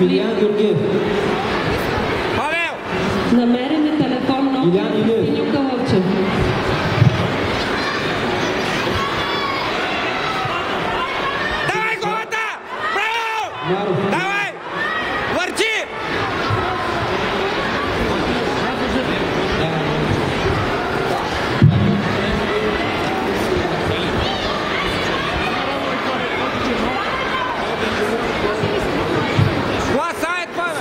Емилиан Георгиев. Павел! Намерен е телефон Илян Илиев. Виню Калъвчев. Давай голата! Браво! Маров. Давай! Върчи!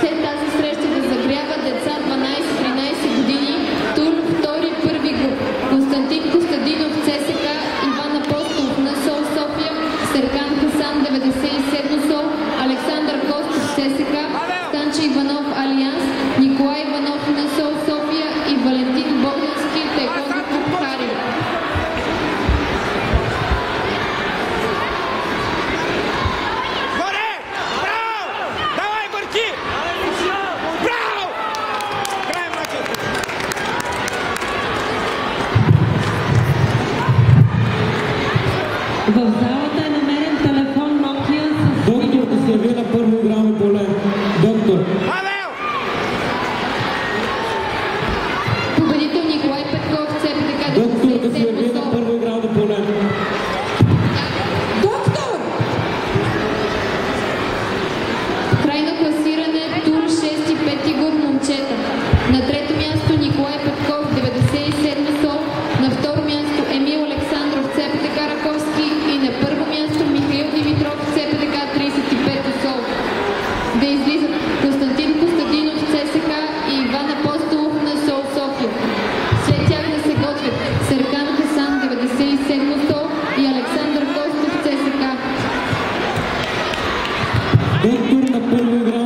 След тази среща да загрява деца 12-13 години, тур втори първи груп. Константин Костадинов, ЦСК, Иван Апостолов, НСО София, Серкан Хасан, 97 СОЛ, Александър Костов, ЦСК, Станче Иванов, Алианс, Николай Иванов, НСО София и Валентин Богдански, Тайкондо Клуб Харио. Горе! Браво! Давай, върчи! Браво! Край мача! В залата е намерен телефон Nokia с Доктор да се яви на първо игрално поле. Доктор. Павел! Победител Николай Петков, ЦПТК, Доктор да се яви 97 на СОЛ. първо игрално поле. Доктор! Крайно класиране, тур 6 и 5 груп момчета. На трето място Николай Петков, 97 СОЛ. На второ място Емил Александров, ЦПТК Раковски. И на първо място Михаил Димитров, ЦПТК 35 СОЛ. Да излизат Константин Костадинов, ЦСК и Иван Апостолов на СОЛ София. След тях да се готвят Серкан Хасан, 97 СОЛ и Александър Костов, ЦСК. Доктор на първо игрално